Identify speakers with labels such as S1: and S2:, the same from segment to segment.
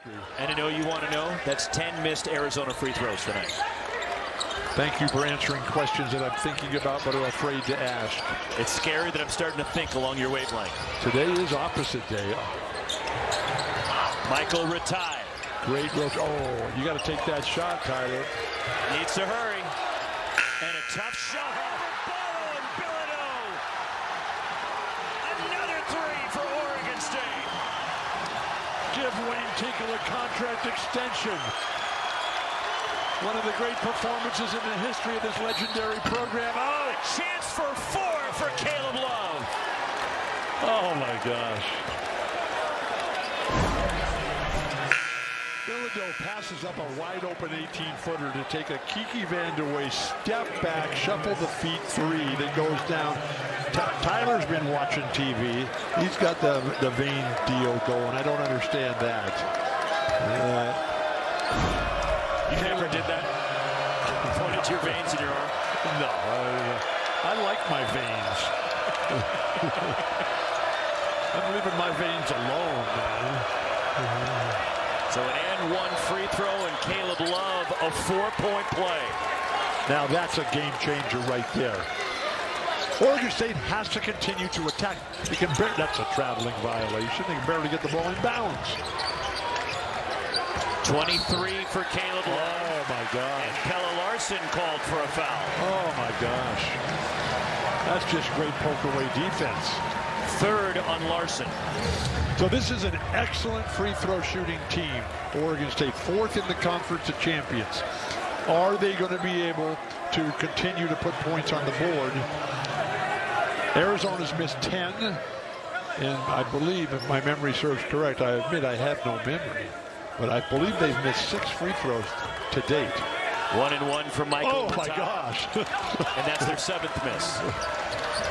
S1: And I know you want to know, that's 10 missed Arizona free throws tonight.
S2: Thank you for answering questions that I'm thinking about but are afraid to ask.
S1: It's scary that I'm starting to think along your wavelength.
S2: Today is opposite day.
S1: Michael Ratai.
S2: Great roach. Oh, you got to take that shot, Tyler.
S1: Needs to hurry. And a tough shot for Barrow and Bilodeau. Another three for Oregon State.
S2: Give Wayne Tinkle a contract extension. One of the great performances in the history of this legendary program.
S1: Oh, a chance for four for Caleb Love.
S2: Oh my gosh. Bilodeau passes up a wide open 18-footer to take a Kiki Vandeweghe step back, shuffle the feet three that goes down. Tyler's been watching TV. He's got the vein deal going. I don't understand that.
S1: You never did that? You pointed to your veins in your arm?
S2: No, I like my veins. I'm leaving my veins alone, man.
S1: So an and one free throw and Caleb Love a 4-point play.
S2: Now that's a game changer right there. Oregon State has to continue to attack. They can that's a traveling violation. They can barely get the ball in bounds.
S1: 23 for Caleb Love.
S2: Oh my gosh.
S1: And Pelle Larson called for a foul.
S2: Oh my gosh. That's just great poke away defense.
S1: Third on Larson.
S2: So this is an excellent free throw shooting team. Oregon State fourth in the conference of champions. Are they going to be able to continue to put points on the board? Arizona's missed 10. And I believe, if my memory serves correct, I admit I have no memory, but I believe they've missed 6 free throws to date.
S1: 1 and 1 for Michael.
S2: Oh my gosh.
S1: And that's their 7th miss.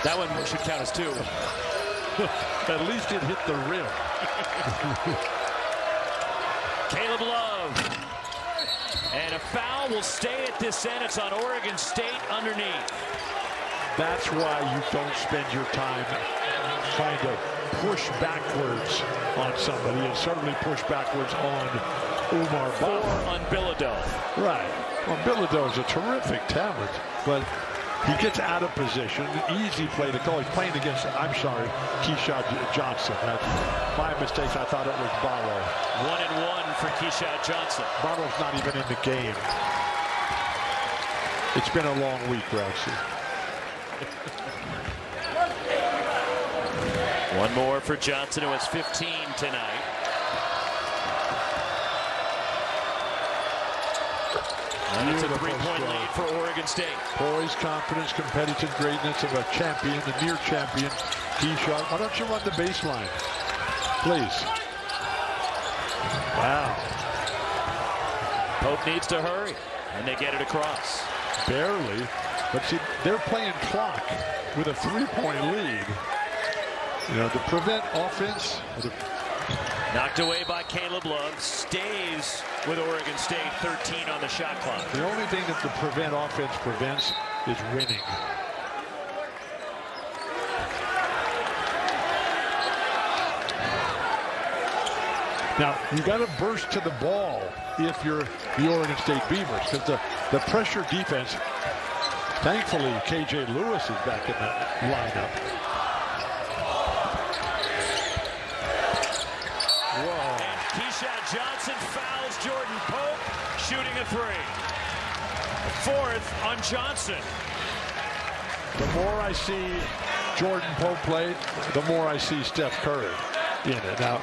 S1: That one should count as 2.
S2: At least it hit the rim.
S1: Caleb Love. And a foul will stay at this end. It's on Oregon State underneath.
S2: That's why you don't spend your time trying to push backwards on somebody, and certainly push backwards on Umar Ba.
S1: On Bilodeau.
S2: Right. Well, Bilodeau is a terrific talent, but he gets out of position. Easy play to call. He's playing against, I'm sorry, Keyshawn Johnson. That's my mistake. I thought it was Barrow.
S1: 1 and 1 for Keyshawn Johnson.
S2: Barrow's not even in the game. It's been a long week, Roxy.
S1: One more for Johnson, who has 15 tonight. And it's a 3-point lead for Oregon State.
S2: Poise, confidence, competitive greatness of a champion, a near champion. Keyshawn, why don't you run the baseline, please? Wow.
S1: Pope needs to hurry, and they get it across.
S2: Barely, but see, they're playing clock with a 3-point lead. You know, to prevent offense.
S1: Knocked away by Caleb Love. Stays with Oregon State. 13 on the shot clock.
S2: The only thing that the prevent offense prevents is winning. Now, you got to burst to the ball if you're the Oregon State Beavers, because the pressure defense, thankfully, KJ Lewis is back in the lineup. Whoa.
S1: And Keyshawn Johnson fouls Jordan Pope, shooting a 3. 4th on Johnson.
S2: The more I see Jordan Pope play, the more I see Steph Curry in it. Now,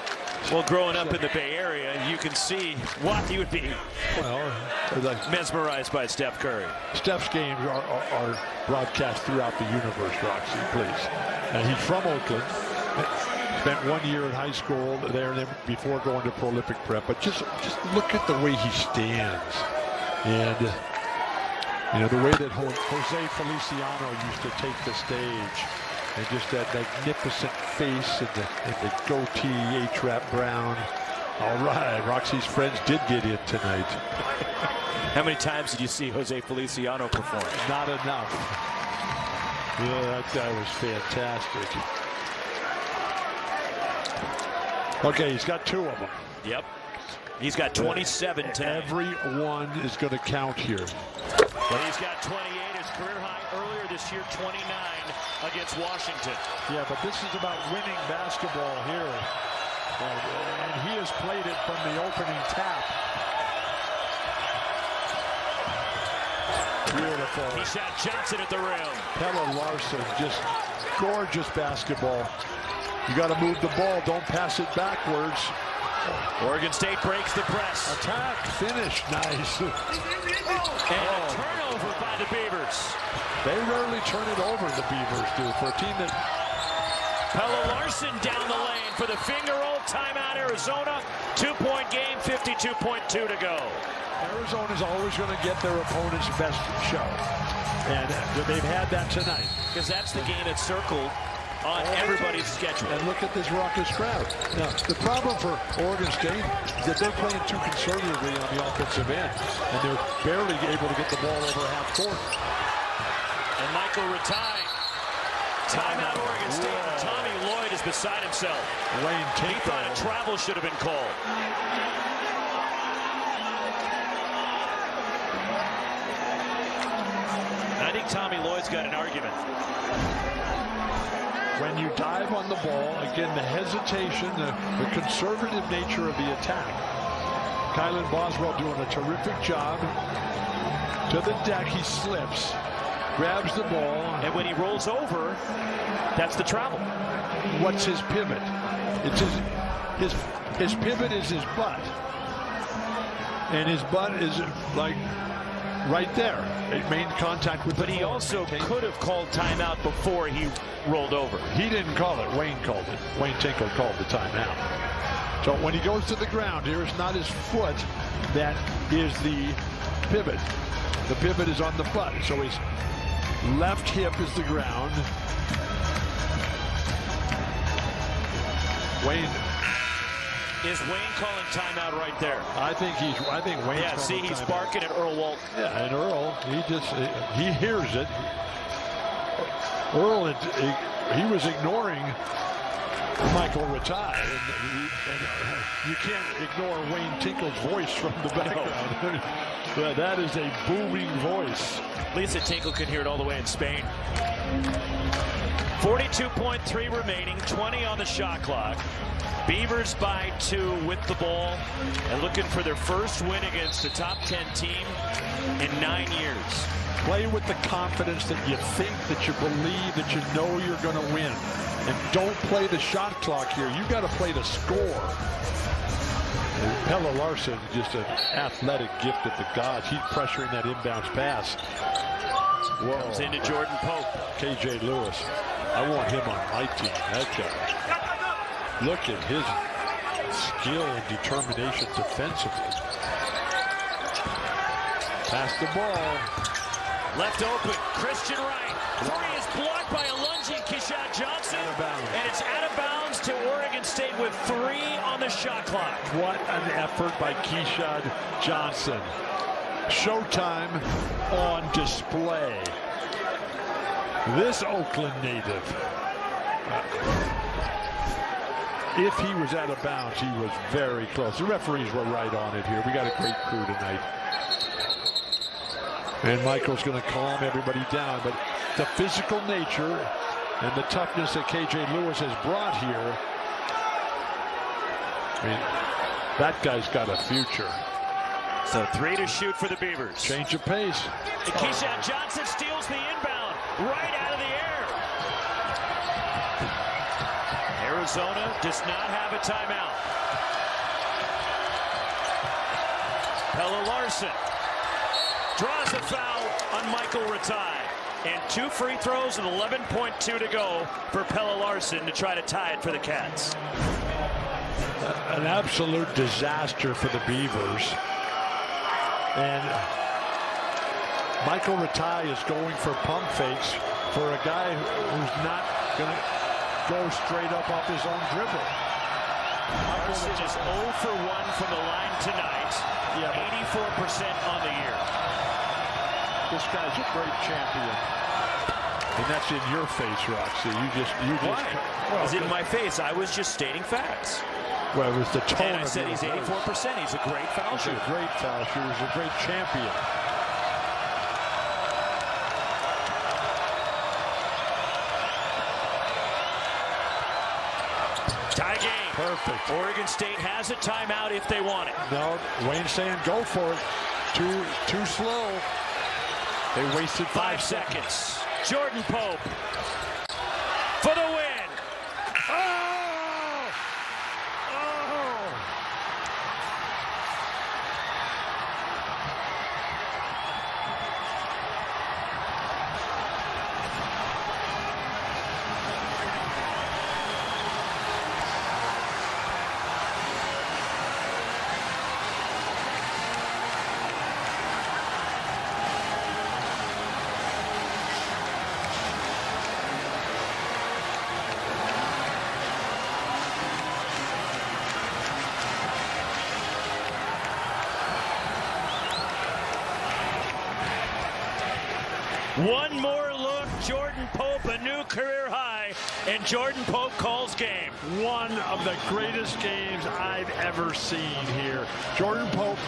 S1: well, growing up in the Bay Area, you can see why he would be mesmerized by Steph Curry.
S2: Steph's games are broadcast throughout the universe, Roxy, please. And he's from Oakland. Spent 1 year in high school there before going to prolific prep. But just look at the way he stands. And, you know, the way that Jose Feliciano used to take the stage. And just that magnificent face and the goatee, A-Trap Brown. All right, Roxy's friends did get in tonight.
S1: How many times did you see Jose Feliciano perform?
S2: Not enough. Yeah, that guy was fantastic. Okay, he's got 2 of them.
S1: Yep. He's got 27 tonight.
S2: Every one is going to count here.
S1: But he's got 28, his career high earlier this year, 29 against Washington.
S2: Yeah, but this is about winning basketball here. And he has played it from the opening tap. Beautiful.
S1: He shot Johnson at the rim.
S2: Pelle Larson, just gorgeous basketball. You got to move the ball, don't pass it backwards.
S1: Oregon State breaks the press.
S2: Attack, finish, nice.
S1: And a turnover by the Beavers.
S2: They rarely turn it over, the Beavers do, for a team that...
S1: Pelle Larson down the lane for the finger roll. Timeout, Arizona. 2-point game, 52.2 to go.
S2: Arizona's always going to get their opponent's best show. And they've had that tonight.
S1: Because that's the game that's circled on everybody's schedule.
S2: And look at this raucous crowd. Now, the problem for Oregon State is that they're playing too conservatively on the offensive end. And they're barely able to get the ball over half court.
S1: And Michael Ratai. Timeout, Oregon State. And Tommy Lloyd is beside himself.
S2: Wayne Tinkle.
S1: He thought a travel should have been called. I think Tommy Lloyd's got an argument.
S2: When you dive on the ball, again, the hesitation, the conservative nature of the attack. Kylan Boswell doing a terrific job. To the deck, he slips, grabs the ball.
S1: And when he rolls over, that's the travel.
S2: What's his pivot? It's his pivot is his butt. And his butt is like right there. It made contact with the
S1: But he also could have called timeout before he rolled over.
S2: He didn't call it. Wayne called it. Wayne Tinkle called the timeout. So when he goes to the ground, here is not his foot that is the pivot. The pivot is on the butt. So his left hip is the ground. Wayne.
S1: Is Wayne calling timeout right there?
S2: I think Wayne's
S1: Yeah, see, he's barking at Earl Walton.
S2: Yeah, and Earl, he hears it. Earl, he was ignoring Michael Ratai, and you can't ignore Wayne Tinkle's voice from the background. No. That is a booming voice.
S1: Lisa Tinkle can hear it all the way in Spain. 42.3 remaining, 20 on the shot clock. Beavers by 2 with the ball and looking for their first win against a top 10 team in 9 years.
S2: Play with the confidence that you think, that you believe, that you know you're going to win. And don't play the shot clock here. You got to play the score. And Pelle Larson, just an athletic gift of the gods. He's pressuring that inbounds pass. Whoa.
S1: Comes into Jordan Pope.
S2: KJ Lewis. I want him on my team. That guy. Look at his skill and determination defensively. Pass the ball.
S1: Left open. Christian Wright. Three is blocked by a lunging Keshad Johnson. And it's out of bounds to Oregon State with 3 on the shot clock.
S2: What an effort by Keshad Johnson. Showtime on display. This Oakland native. If he was out of bounds, he was very close. The referees were right on it here. We got a great crew tonight. And Michael's going to calm everybody down. But the physical nature and the toughness that KJ Lewis has brought here, I mean, that guy's got a future.
S1: So 3 to shoot for the Beavers.
S2: Change of pace.
S1: And Keshad Johnson steals the inbound right out of the air. Arizona does not have a timeout. Pelle Larson draws a foul on Michael Ratai. And 2 free throws and 11.2 to go for Pelle Larson to try to tie it for the Cats.
S2: An absolute disaster for the Beavers. And Michael Ratai is going for pump fakes for a guy who's not going to go straight up off his own dribble.
S1: Larson is 0 for 1 from the line tonight. 84% on the year.
S2: This guy's a great champion. And that's in your face, Roxy.
S1: Why?
S2: Well,
S1: It's in my face. I was just stating facts.
S2: Well, it was the tone.
S1: And I said he's 84%. He's a great foul shooter.
S2: He's a great foul shooter. He's a great champion.
S1: Tie game.
S2: Perfect.
S1: Oregon State has a timeout if they want it.
S2: No, Wayne's saying go for it. Too slow. They wasted 5
S1: seconds. Jordan Pope for the win.
S2: Oh! Oh!
S1: One more look, Jordan Pope, a new career high, and Jordan Pope calls game.
S2: One of the greatest games I've ever seen here. Jordan Pope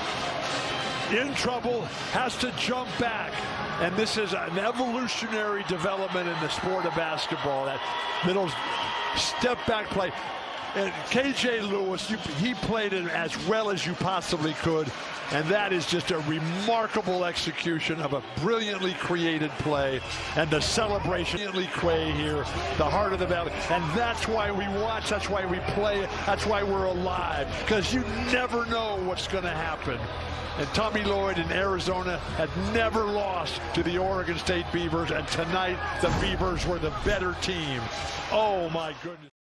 S2: in trouble, has to jump back. And this is an evolutionary development in the sport of basketball. That middle step back play. And KJ Lewis, he played it as well as you possibly could. And that is just a remarkable execution of a brilliantly created play. And the celebration, brilliantly Quay here, the heart of the valley. And that's why we watch, that's why we play, that's why we're alive. Because you never know what's going to happen. And Tommy Lloyd in Arizona had never lost to the Oregon State Beavers. And tonight, the Beavers were the better team. Oh, my goodness.